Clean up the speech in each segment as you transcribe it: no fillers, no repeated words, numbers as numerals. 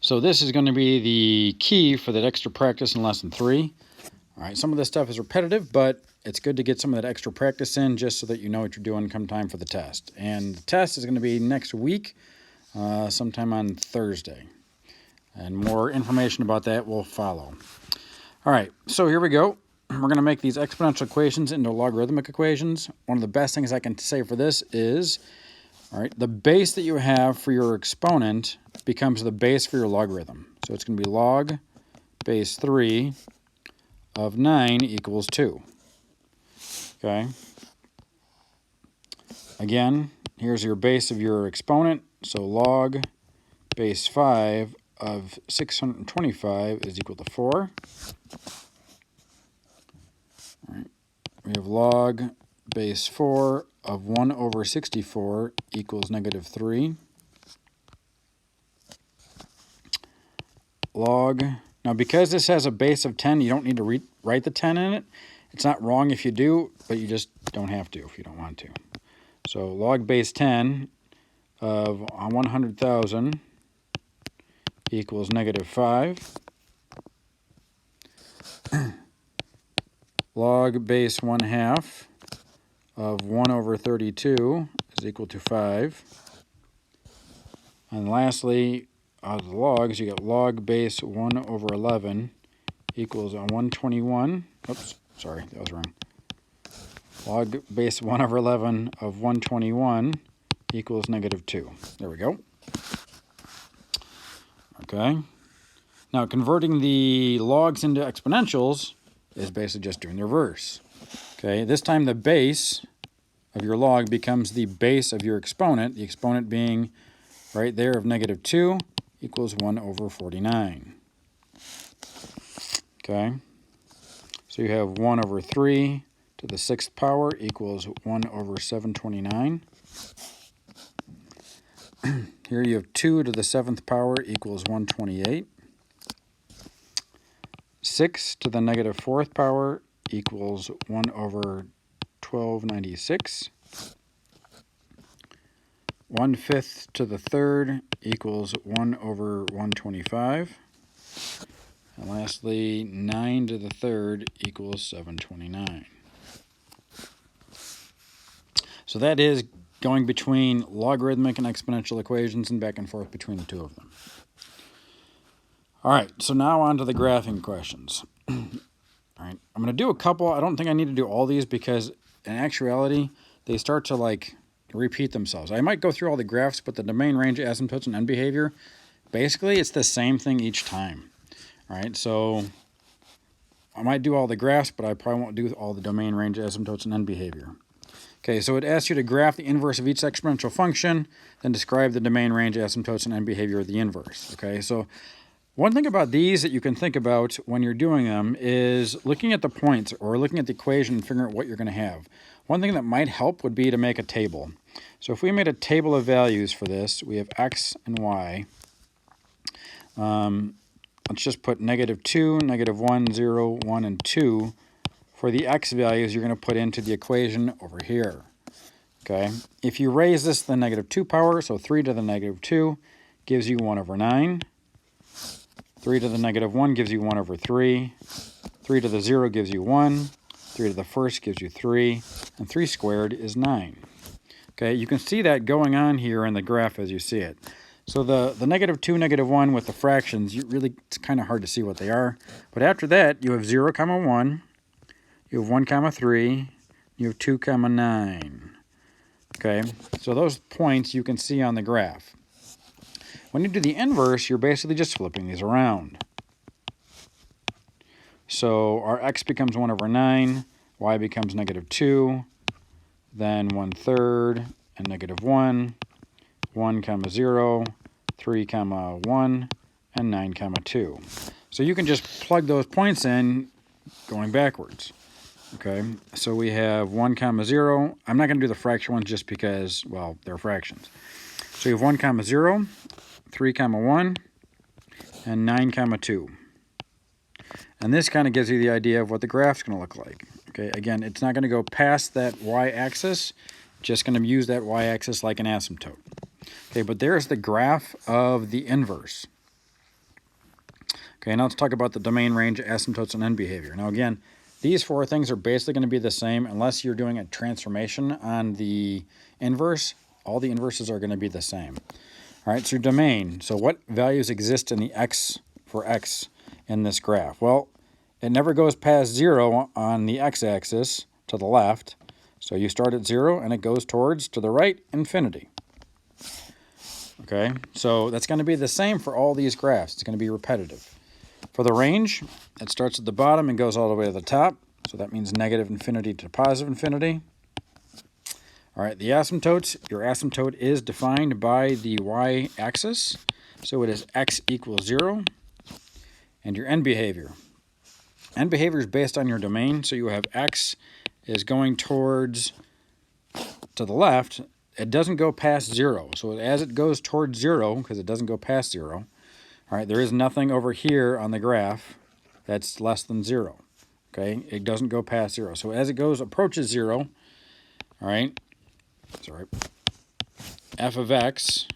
So this is going to be the key for that extra practice in lesson 3. All right, some of this stuff is repetitive, but it's good to get some of that extra practice in just so that you know what you're doing come time for the test. And the test is going to be next week, sometime on Thursday. And more information about that will follow. All right, so here we go. We're going to make these exponential equations into logarithmic equations. One of the best things I can say for this is, all right, the base that you have for your exponent becomes the base for your logarithm. So it's going to be log base 3 of 9 equals 2. Okay. Again, here's your base of your exponent. So log base 5 of 625 is equal to 4. All right. We have log base 4 of 1 over 64 equals negative 3. Log, now because this has a base of 10, you don't need to write the 10 in it. It's not wrong if you do, but you just don't have to if you don't want to. So log base 10 of 100,000 equals negative 5. Log base 1/2 of 1 over 32 is equal to 5. And lastly, out of the logs, you get log base 1 over 11 equals 121. Oops, sorry, that was wrong. Log base 1 over 11 of 121 equals negative 2. There we go. Okay. Now, converting the logs into exponentials is basically just doing the reverse. Okay, this time the base of your log becomes the base of your exponent, the exponent being right there of negative 2 equals 1 over 49. Okay, so you have 1 over 3 to the 6th power equals 1 over 729. Here you have 2 to the 7th power equals 128. 6 to the negative 4th power equals 1 over 1296. 1/5 to the 3rd equals 1 over 125. And lastly, 9 to the 3rd equals 729. So that is going between logarithmic and exponential equations and back and forth between the two of them. All right, so now on to the graphing questions. All right, I'm going to do a couple. I don't think I need to do all these because in actuality, they start to repeat themselves. I might go through all the graphs, but the domain, range, asymptotes, and end behavior, basically it's the same thing each time. All right, so I might do all the graphs, but I probably won't do all the domain, range, asymptotes, and end behavior. Okay, so it asks you to graph the inverse of each exponential function, then describe the domain, range, asymptotes, and end behavior of the inverse. Okay, so one thing about these that you can think about when you're doing them is looking at the points or looking at the equation and figuring out what you're going to have. One thing that might help would be to make a table. So if we made a table of values for this, we have x and y. Let's just put negative 2, negative 1, 0, 1, and 2. For the x values, you're going to put into the equation over here. Okay. If you raise this to the negative 2 power, so 3 to the negative 2 gives you 1 over 9. 3 to the negative 1 gives you 1 over 3. 3 to the 0 gives you 1. 3 to the first gives you 3. And 3 squared is 9. Okay, you can see that going on here in the graph as you see it. So the negative 2, negative 1 with the fractions, it's kind of hard to see what they are. But after that, you have 0, 1. You have 1, 3. You have 2, 9. Okay, so those points you can see on the graph. When you do the inverse, you're basically just flipping these around. So our x becomes 1 over 9, y becomes negative 2, then 1/3, and negative 1, 1, 0, 3, 1, and 9, 2. So you can just plug those points in going backwards. Okay, so we have 1, 0. I'm not going to do the fraction ones just because, well, they're fractions. So you have 1, 0, 3, 1, and 9, 2. And this kind of gives you the idea of what the graph's going to look like. Okay, again, it's not going to go past that y-axis, just going to use that y-axis like an asymptote. Okay, but there's the graph of the inverse. Okay, now let's talk about the domain, range, asymptotes, and end behavior. Now again, these four things are basically going to be the same unless you're doing a transformation on the inverse. All the inverses are going to be the same. All right, so your domain. So what values exist in the x for x in this graph? Well, it never goes past 0 on the x-axis to the left. So you start at 0 and it goes towards, to the right, infinity. Okay, so that's going to be the same for all these graphs. It's going to be repetitive. For the range, it starts at the bottom and goes all the way to the top. So that means negative infinity to positive infinity. All right, the asymptotes. Your asymptote is defined by the y-axis. So it is x equals 0. And your end behavior. End behavior is based on your domain. So you have x is going towards, to the left. It doesn't go past 0. So as it goes towards 0, because it doesn't go past 0, all right, there is nothing over here on the graph that's less than 0. Okay, it doesn't go past 0. So as it approaches 0, all right, sorry, f of x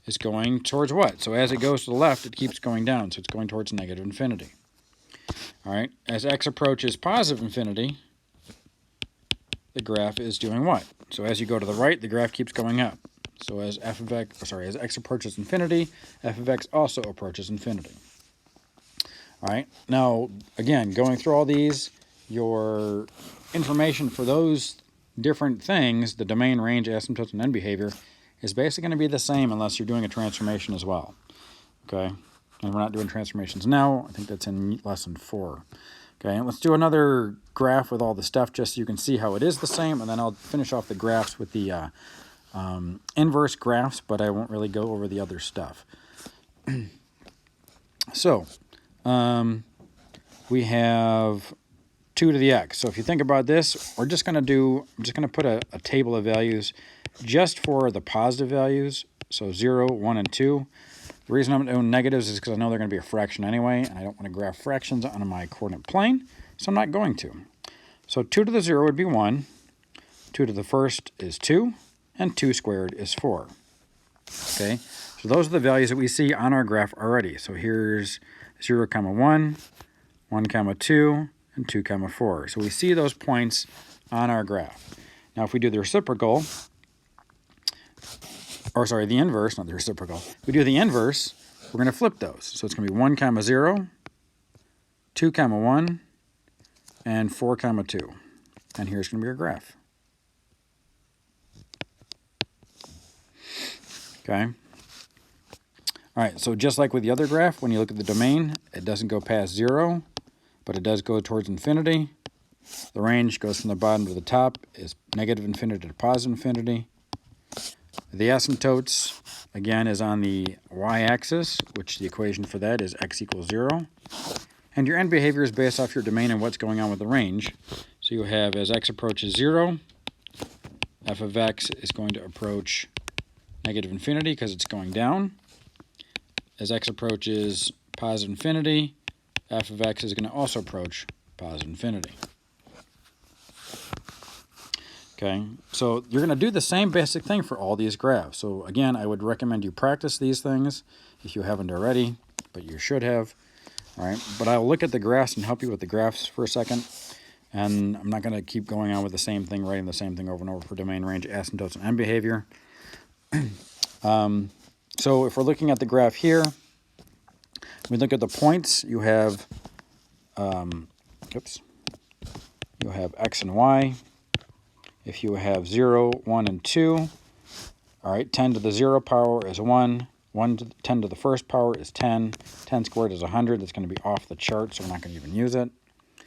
is going towards what? So as it goes to the left, it keeps going down. So it's going towards negative infinity. All right, as x approaches positive infinity, the graph is doing what? So as you go to the right, the graph keeps going up. So as as x approaches infinity, f of x also approaches infinity. All right, now again, going through all these, your information for those different things, the domain, range, asymptotes, and end behavior, is basically going to be the same unless you're doing a transformation as well. Okay, and we're not doing transformations now. I think that's in lesson 4. Okay, and let's do another graph with all the stuff just so you can see how it is the same, and then I'll finish off the graphs with the inverse graphs, but I won't really go over the other stuff. So, we have 2 to the x. So if you think about this, I'm just going to put a table of values just for the positive values. So 0, 1, and 2. The reason I'm doing negatives is because I know they're going to be a fraction anyway, and I don't want to graph fractions on my coordinate plane, so I'm not going to. So 2 to the 0 would be 1, 2 to the first is 2, and 2 squared is 4. Okay, so those are the values that we see on our graph already. So here's 0, 1, 1, 2, and 2, 4. So we see those points on our graph. Now if we do the reciprocal, or sorry, the inverse, not the reciprocal. If we do the inverse, we're going to flip those. So it's going to be 1, 0, 2, 1, and 4, 2. And here's going to be your graph. Okay. All right, so just like with the other graph, when you look at the domain, it doesn't go past 0, but it does go towards infinity. The range goes from the bottom to the top, is negative infinity to positive infinity. The asymptotes, again, is on the y-axis, which the equation for that is x equals 0. And your end behavior is based off your domain and what's going on with the range. So you have, as x approaches 0, f of x is going to approach negative infinity because it's going down. As x approaches positive infinity, f of x is going to also approach positive infinity. Okay, so you're going to do the same basic thing for all these graphs. So again, I would recommend you practice these things if you haven't already, but you should have. All right, but I'll look at the graphs and help you with the graphs for a second. And I'm not going to keep going on with the same thing, writing the same thing over and over for domain, range, asymptotes, and end behavior. So if we're looking at the graph here, we look at the points. You have, you have x and y. If you have 0, 1, and 2, all right, 10 to the 0 power is 1. 10 to the first power is 10. 10 squared is 100. That's going to be off the chart, so we're not going to even use it.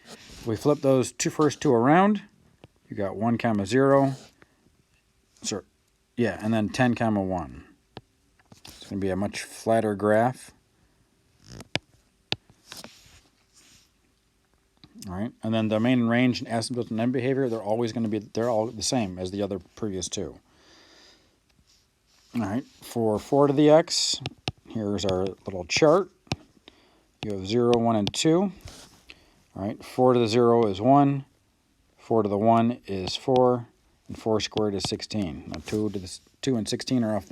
If we flip those first two around, you got 1, 0. So, yeah, and then 10, 1. It's going to be a much flatter graph. All right, and then the domain and range and asymptotes and end behavior, they're all the same as the other previous two. All right, for 4 to the x, here's our little chart. You have 0, 1, and 2. All right, 4 to the 0 is 1, 4 to the 1 is 4, and 4 squared is 16. Now 2 and 16 are off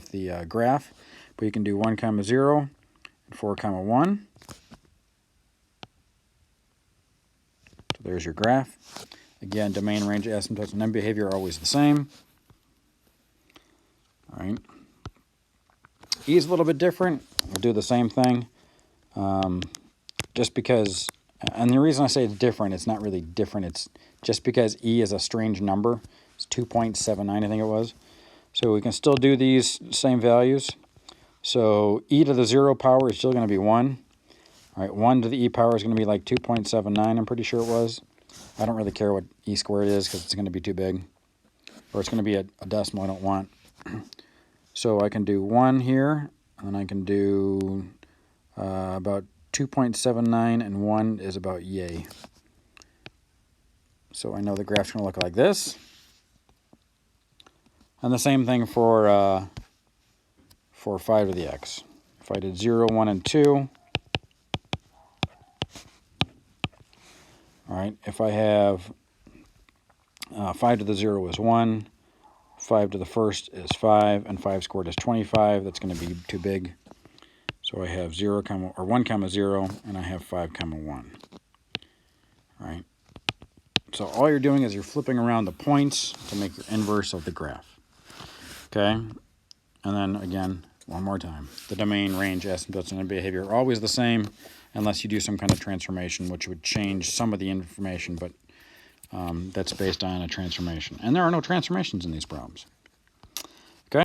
the graph, but you can do 1, 0, 4, comma 1. So there's your graph. Again, domain, range, asymptotes, and end behavior are always the same. All right. E is a little bit different. We'll do the same thing. Just because, and the reason I say it's different, it's not really different. It's just because E is a strange number. It's 2.79, I think it was. So we can still do these same values. So e to the 0 power is still going to be 1. All right, 1 to the e power is going to be like 2.79, I'm pretty sure it was. I don't really care what e squared is because it's going to be too big. Or it's going to be a decimal I don't want. So I can do 1 here, and I can do about 2.79, and 1 is about yay. So I know the graph's going to look like this. And the same thing for 5 to the x. If I did 0, 1, and 2, all right, if I have 5 to the 0 is 1, 5 to the first is 5, and 5 squared is 25, that's going to be too big. So I have 0, or 1, comma 0, and I have 5, comma 1. All right. So all you're doing is you're flipping around the points to make your inverse of the graph. Okay? And then, again, one more time. The domain, range, asymptotes, and end behavior are always the same unless you do some kind of transformation, which would change some of the information, but that's based on a transformation. And there are no transformations in these problems.